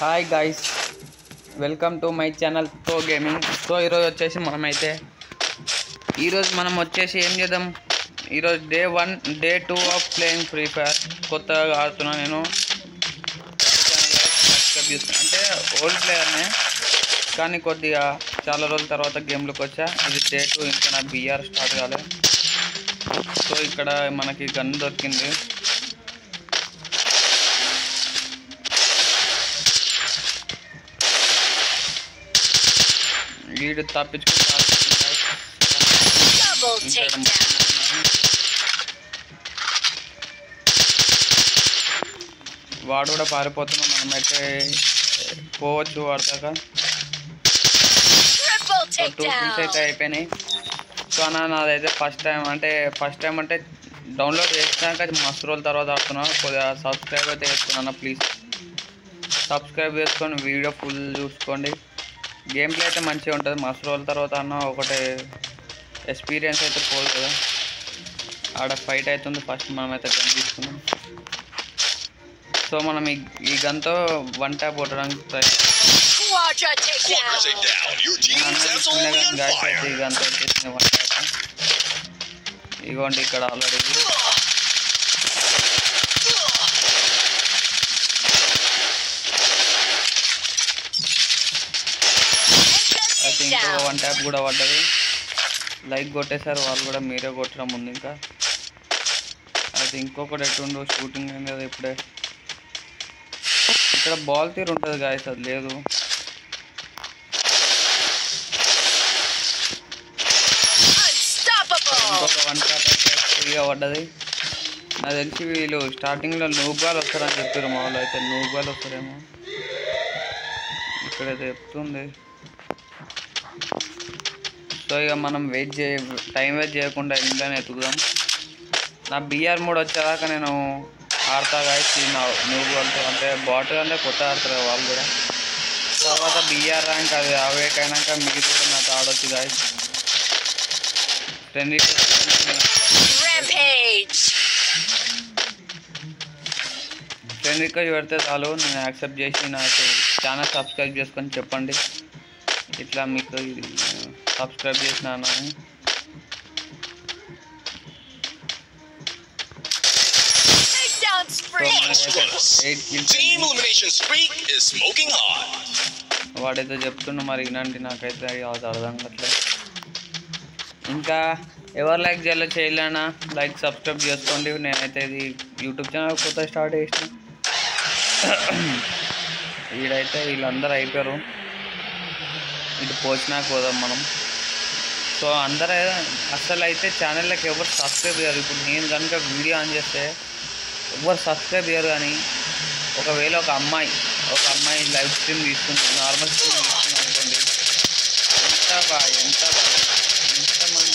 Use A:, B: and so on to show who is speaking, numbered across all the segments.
A: Hi guys, welcome to my channel తో gaming. So ఈరోజు వచ్చేసి మనం వచ్చేసి ఏం చేద్దాం, ఈరోజు day 1 day 2 of playing free fire. కొత్తగా ఆడుతున్నా నేను. అంటే ఓల్డ్ ప్లేయర్నే, కానీ కొద్దిగా చాలా రోజుల తర్వాత గేమ్లోకి వచ్చా. ఇది డే 2, ఇంకా నా బిఆర్ స్టార్ట్ కాలే. సో ఇక్కడ మనకి గన్ దొరికింది. వీడు తప్పించుకుంటా వాడు కూడా పారిపోతున్నాం. మనమైతే పోవచ్చు వాడతాక. 2 kills అయితే అయిపోయినాయి. సో నాదైతే ఫస్ట్ టైం అంటే డౌన్లోడ్ చేసినాక మస్తు రోజుల తర్వాత ఆడుతున్నా. కొద్దిగా సబ్స్క్రైబ్ అయితే చేసుకున్నా. ప్లీజ్ సబ్స్క్రైబ్ చేసుకొని వీడియో ఫుల్ చూసుకోండి. గేమ్ ప్లే అయితే మంచిగా ఉంటుంది. మస్తు రోజుల తర్వాత అన్న ఒకటి ఎక్స్పీరియన్స్ అయితే పోదు కదా. ఆడ ఫైట్ అవుతుంది. ఫస్ట్ మనమైతే గన్ తీసుకున్నాం. సో మనం ఈ గన్తో 1 ట్యాప్ కొట్టడానికి ట్రై ఈ గన్తో వచ్చేసిన 1 ట్యాప్. ఇగోండి ఇక్కడ ఆల్రెడీ అయితే ఇంకో 1 ట్యాప్ కూడా పడ్డది. లైక్ కొట్టేశారు వాళ్ళు కూడా, మీరే కొట్టడం ముందు. ఇంకా అయితే ఇంకొకటి ఎటుండో షూటింగ్ అయింది కదా ఇప్పుడే. ఇక్కడ బాల్ తీరు ఉంటుంది గాయస్, అది లేదు. ఇంకొక 1 ట్యాప్ అయితే ఫ్రీగా పడ్డది. నాకు తెలిసి వీళ్ళు స్టార్టింగ్లో నూబాల్ వస్తారని చెప్పారు మా వాళ్ళు. అయితే నూబాల్ వస్తారేమో ఇక్కడైతే చెప్తుంది. సో ఇక మనం టైం వేస్ట్ చేయకుండా ఇంట్లోనే ఎత్తుకుదాం. నా బిఆర్ మోడ్ వచ్చేదాకా నేను ఆడతా గాయస్. నూబాల్తో అంటే బాట్ అంటే కొత్త ఆడతారు వాళ్ళు కూడా. తర్వాత బిఆర్ ర్యాంక్ అది అవేకైనాక మిగతా నాతో ఆడొచ్చు గాయస్. ఫ్రెండ్ రిక్వెస్ట్ పెడితే చాలు, నేను యాక్సెప్ట్ చేసి నాకు ఛానల్ సబ్స్క్రైబ్ చేసుకొని చెప్పండి. ఇట్లా మీకు సబ్స్క్రైబ్ చేసినాను అని. వాడైతే చెప్తున్నా మరి వినండి, నాకైతే అది అర్థం కావట్లేదు. ఇంకా ఎవరు లైక్ చేయలేనా లైక్ సబ్స్క్రైబ్ చేసుకోండి. నేనైతే ఇది యూట్యూబ్ ఛానల్ కొత్త స్టార్ట్ చేసిన. వీడైతే వీళ్ళందరూ అయిపోయారు. ఇటు పోచినాక పోదాం మనం. సో అందరూ అసలు అయితే ఛానల్లోకి ఎవరు సబ్స్క్రైబ్ చేయరు. ఇప్పుడు నేను కనుక వీడియో ఆన్ చేస్తే ఎవరు సబ్స్క్రైబ్ చేయరు. కానీ ఒకవేళ ఒక అమ్మాయి లైవ్ స్ట్రీమ్ తీసుకుంటుంది, నార్మల్ స్ట్రీమ్ తీసుకుంది అనుకోండి, ఎంతమంది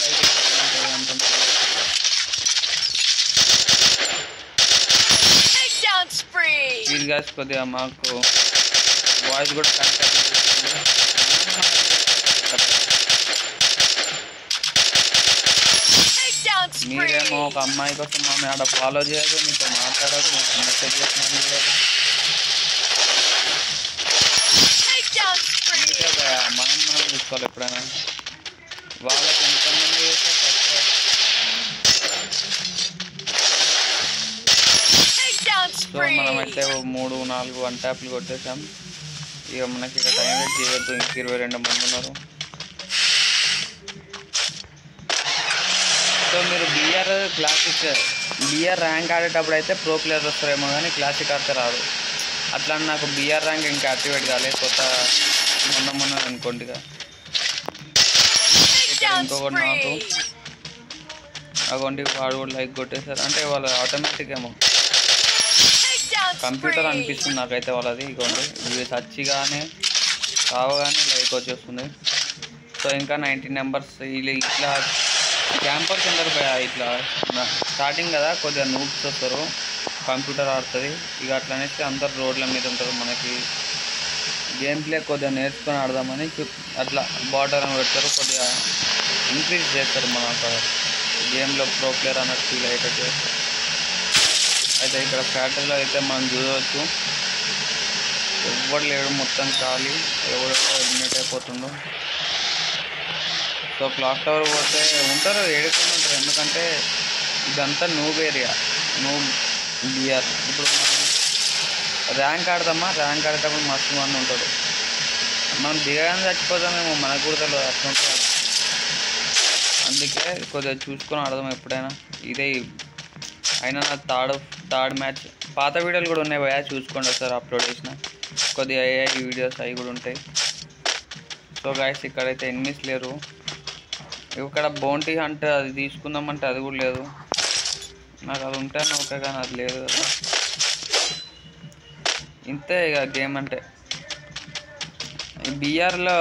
A: లైక్ ప్లీజ్ గాయ్స్ కొద్దిగా మాకు వాయిస్ కూడా కనెక్ట్. మీరేమో ఒక అమ్మాయి కోసం మమ్మల్ని ఆడ ఫాలో చేయదు, మీతో మాట్లాడదు, మెసేజ్ చేసిన మనం చూసుకోవాలి ఎప్పుడైనా. వాళ్ళకి ఎంతమంది చేస్తే సో మనమైతే 3-4 1 ట్యాప్లు కొట్టేసాం. ఇక మనకి ఇక టైం వేస్ట్ చేయొద్దు. ఇంక 22 మంది ఉన్నారు. సో మీరు బిఆర్ ర్యాంక్ ఆడేటప్పుడు అయితే ప్రో ప్లేయర్ వస్తారేమో, కానీ క్లాసిక్ ఆడితే రాదు. అట్లా నాకు బిఆర్ ర్యాంక్ ఇంకా యాక్టివేట్ కాలేదు. కొత్త మొన్న అనుకోండి. ఇంకొకటి నాకు అగోండి వాడు కూడా లైక్ కొట్టేశారు. అంటే వాళ్ళు ఆటోమేటిక్ ఏమో కంప్యూటర్ అనిపిస్తుంది నాకైతే వాళ్ళది. ఇగోండి ఇవి సచ్చిగానే కావగానే లైక్ వచ్చేస్తుంది. సో ఇంకా 19 నెంబర్స్ వీళ్ళు ఇట్లా క్యాంపర్స్ అందరు ఇట్లా స్టార్టింగ్ కదా, కొద్దిగా నూబ్స్ వస్తారు, కంప్యూటర్ ఆడుతుంది. ఇక అట్లా అనేసి అందరు రోడ్ల మీద ఉంటారు. మనకి గేమ్ ప్లే కొద్దిగా నేర్చుకొని ఆడదామని అట్లా బార్డర్ అని పెడతారు, కొద్దిగా ఇంక్రీజ్ చేస్తారు మన గేమ్లో ప్రో ప్లేయర్ అన్నట్టు ఫీల్ అయ్యేటట్టు చేస్తారు. అయితే ఇక్కడ ఫ్యాక్టరీలో అయితే మనం చూడవచ్చు ఎవ్వడు లేడు, మొత్తం ఖాళీ. ఎవడెవడో ఎలిమినేట్ అయిపోతుండో. సో క్లాక్ టవర్ పోతే ఉంటారు, ఏడుకొని ఉంటారు. ఎందుకంటే ఇదంతా నూబ్ ఏరియా, నూబ్ బిఆర్. ఇప్పుడు మనం ర్యాంక్ ఆడతామా, ర్యాంక్ ఆడేటప్పుడు మస్తు మంది ఉంటాడు. మనం దిగగానే చచ్చిపోతామేమో, మనకు కూడా తెలియదు అట్లా ఉంటుంది. అందుకే కొద్దిగా చూసుకొని ఆడదాం ఎప్పుడైనా. ఇదే అయినా నా థర్డ్ మ్యాచ్. పాత వీడియోలు కూడా ఉన్నాయి భయ్యా, చూసుకోండి ఒకసారి అప్లోడ్ చేసిన కొద్దిగా AI వీడియోస్ అవి కూడా ఉంటాయి. సో గాయస్ ఇక్కడైతే ఎనిమిస్ లేరు. ఇక్కడ బౌంటీ అంటే అది తీసుకుందామంటే అది కూడా లేదు. నాకు అది ఉంటాను ఓకే, కానీ అది లేదు కదా. ఇంతే ఇక గేమ్ అంటే. బీఆర్లో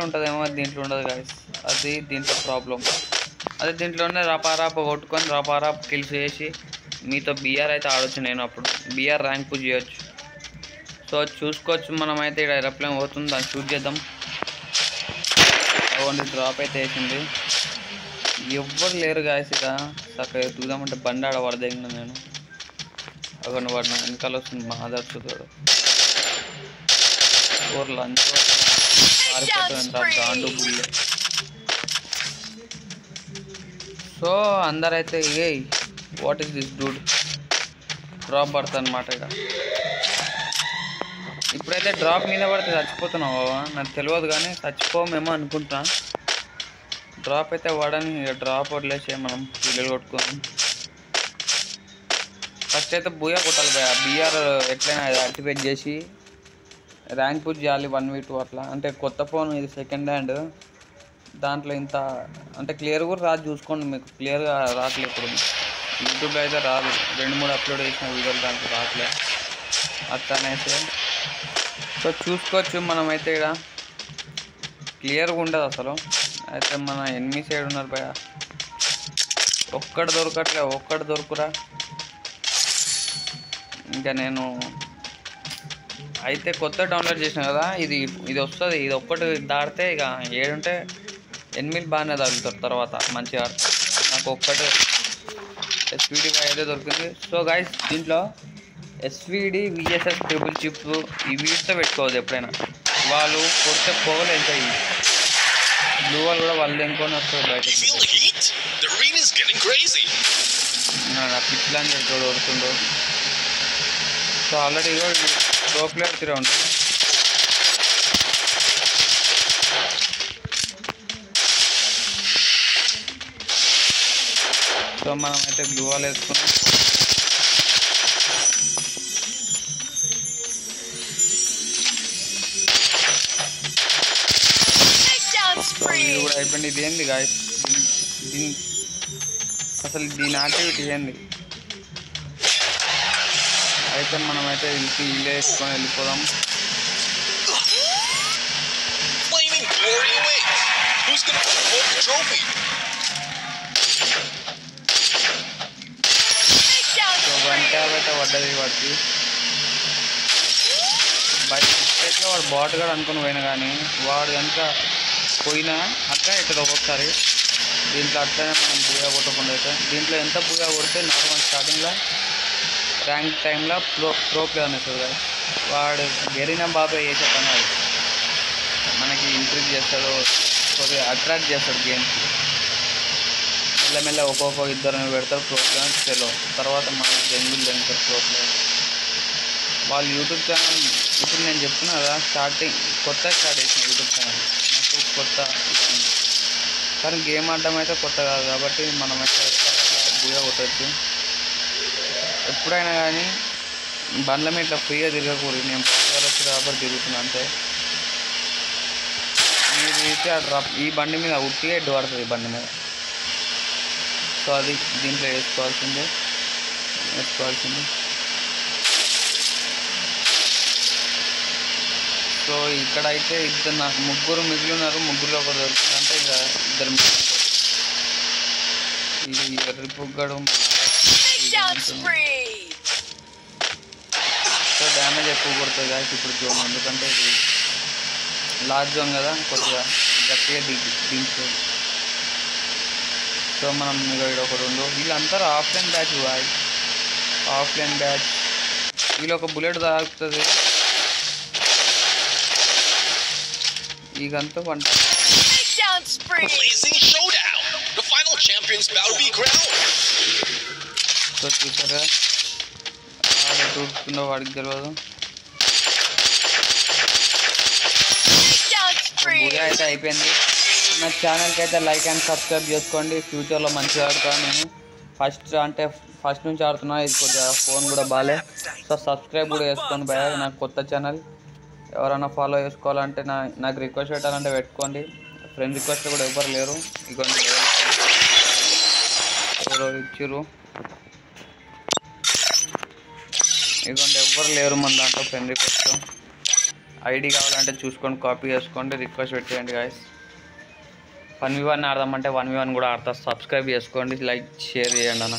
A: ఉంటుందేమో, దీంట్లో ఉండదు గాయస్. అది దీంట్లో ప్రాబ్లం. అదే దీంట్లోనే రపారాప కొట్టుకొని రపారాప కిల్స్ చేసి మీతో బీఆర్ అయితే ఆడొచ్చు. నేను అప్పుడు బీఆర్ ర్యాంక్ పుష్ చేయొచ్చు. సో చూసుకోవచ్చు. మనమైతే ఇక్కడ ఏరోప్లేన్ పోతుంది, దాన్ని షూట్ చేద్దాం. ఓన్లీ డ్రాప్ అయితే వేసింది. ఎవ్వరు లేరు గాయస్ ఇక. చక్కగా ఎదుగుదామంటే బండి ఆడ పడదగిన నేను. అక్కడ వాడు నా వెనకాల వస్తుంది, మా ఆదర్శుతాడు. లంచ్ పారిపోతుంది గాండు బుల్లే. సో అందరైతే ఏ what is this dude drop పడుతుంది అనమాట. ఇక ఇప్పుడైతే డ్రాప్ మీద పడితే చచ్చిపోతున్నావు బాబా, నాకు తెలియదు కానీ చచ్చిపోమేమో అనుకుంటున్నా. డ్రాప్ అయితే వాడని, ఇక డ్రాప్ వదిలేసే మనం పిల్లలు కొట్టుకుందాం. ఫస్ట్ అయితే బూయా కొట్టాలి భయ. బీఆర్ ఎట్లయినా యాక్టివేట్ చేసి ర్యాంక్ పుష్ చేయాలి 1v2 అట్లా. అంటే కొత్త ఫోన్ ఇది, సెకండ్ హ్యాండ్. దాంట్లో ఇంత అంటే క్లియర్ కూడా రాదు, చూసుకోండి. మీకు క్లియర్గా రావట్లేదు ఇప్పుడు యూట్యూబ్లో అయితే రాదు. 2-3 అప్లోడ్ చేసిన వీడియోలు దాంట్లో రావట్లేదు అట్లా అనేసి. సో చూసుకోవచ్చు. మనమైతే ఇక్కడ క్లియర్గా ఉండదు అసలు. అయితే మన ఎనిమి సైడ్ ఉన్నారు భయ. ఒక్కటి దొరకట్లే, ఒక్కటి దొరుకురా. ఇంకా నేను అయితే కొత్త డౌన్లోడ్ చేసిన కదా, ఇది వస్తుంది. ఇది ఒక్కటి దాడితే ఇక 7 ఉంటే 8 బాగానే తగులుతారు తర్వాత మంచిగా. నాకు ఒక్కటే SVD అయితే దొరికింది. సో గైస్ దీంట్లో SVD VSS ట్రిపుల్ చిప్స్ ఈ వీటితో పెట్టుకోవద్దు ఎప్పుడైనా. వాళ్ళు కొడితే పోగలు వెళ్తాయి. బ్లూ వాళ్ళు కూడా వాళ్ళు ఎంకొని వస్తారు బయట. నా పిచ్చిలని చెప్పి దొరుకుతుండో. సో ఆల్రెడీ ప్రో ప్లేయర్ తిరిగి ఉంటుంది. సో మనం అయితే గ్లూ వాల్ వేసుకున్నాం. ఇది కూడా అయిపోయింది. ఇది ఏంది గాయస్, అసలు దీని యాక్టివిటీ ఏంది? అయితే మనమైతే ఇల్లు వేసుకొని వెళ్ళిపోదాం. సో 1 ట్యాబ్ అయితే పడ్డది వాడికి. బయట మిస్టేక్గా వాడు బాట్ కూడా అనుకుని పోయినా కానీ వాడు కనుక పోయినా అట్లా అవుతుంది ఒక్కొక్కసారి. దీంట్లో అట్లనే మనం బూయా కొట్టకుండా అయితే. దీంట్లో ఎంత బూయా కొడితే నార్మల్ స్టార్టింగ్లో ర్యాంక్ టైంలో ప్రో ప్లేయర్ అనేస్తుంది కదా, వాడు గెరినా బాబాయ్ చేసే పని అది మనకి ఇంక్రీజ్ చేస్తాడు, కొద్దిగా అట్రాక్ట్ చేస్తాడు గేమ్కి. మెల్లమెల్ల ఒక్కొక్క ఇద్దరు పెడతారు ప్రో ప్లేయర్స్ సెలో. తర్వాత మనకి జంగులు తింటారు ప్రో ప్లేయర్. వాళ్ళు యూట్యూబ్ ఛానల్ ఇప్పుడు నేను చెప్తున్నా కదా, కొత్త స్టార్ట్ చేసిన యూట్యూబ్ ఛానల్. నాకు కొత్త కానీ గేమ్ ఆడడం అయితే కొత్త కాదు కాబట్టి మనమైతే బూయా కొట్టచ్చు. ఎప్పుడైనా కానీ బండ్ల మీద ఇట్లా ఫ్రీగా తిరగకూడదు. నేను పాటలు వచ్చి కాబట్టి తిరుగుతున్నా అంతే. మీరు అయితే ఈ బండి మీద ఉట్టిగా ఎడ్డు పడుతుంది బండి మీద. సో అది దీంట్లో వేసుకోవాల్సిందే. సో ఇక్కడైతే నాకు ముగ్గురు మిగిలినారు. ముగ్గురులో ఒకరు దొరుకుతుందంటే ఇంకా ఇద్దరు మిగిలిన. ఇది ఎర్రి పుగ్గడు. సో డ్యామేజ్ ఎక్కువ కొడుతుంది గాయస్ ఇప్పుడు జోన్, ఎందుకంటే ఇది లాస్ట్ జోన్ కదా, కొద్దిగా గట్టిగా దించుతుంది. సో మనం ఇక్కడ ఒక 2 వీళ్ళంతా offline batch boy, offline batch. వీళ్ళు ఒక బుల్లెట్ తాగుతుంది. ఈ గంతో వంట
B: Blazing showdown. The final champion's bout to be crowned.
A: So చూసారా చూస్తుందో వాడికి తెలియదు. బుగా అయితే అయిపోయింది. నా ఛానల్కి అయితే లైక్ అండ్ సబ్స్క్రైబ్ చేసుకోండి. ఫ్యూచర్లో మంచిగా ఆడుతాను నేను. ఫస్ట్ నుంచి ఆడుతున్నా. ఇది కొద్దిగా ఫోన్ కూడా బాగాలే. సో సబ్స్క్రైబ్ కూడా చేసుకోండి భయ. నాకు కొత్త ఛానల్ ఎవరైనా ఫాలో చేసుకోవాలంటే నాకు రిక్వెస్ట్ పెట్టాలంటే పెట్టుకోండి. ఫ్రెండ్ రిక్వెస్ట్ కూడా ఎవరు లేరు. ఇగోండి ఎవరో ఇచ్చిర్రు. ఇదిగోండి ఎవ్వరు లేరు మన దాంట్లో ఫ్రెండ్ రిక్వెస్ట్. ఐడి కావాలంటే చూసుకొని కాపీ చేసుకోండి. రిక్వెస్ట్ పెట్టేయండి గాయస్. 1v1 ఆడదామంటే 1v1 కూడా ఆడతా. సబ్స్క్రైబ్ చేసుకోండి, లైక్ షేర్ చేయండి అన్న.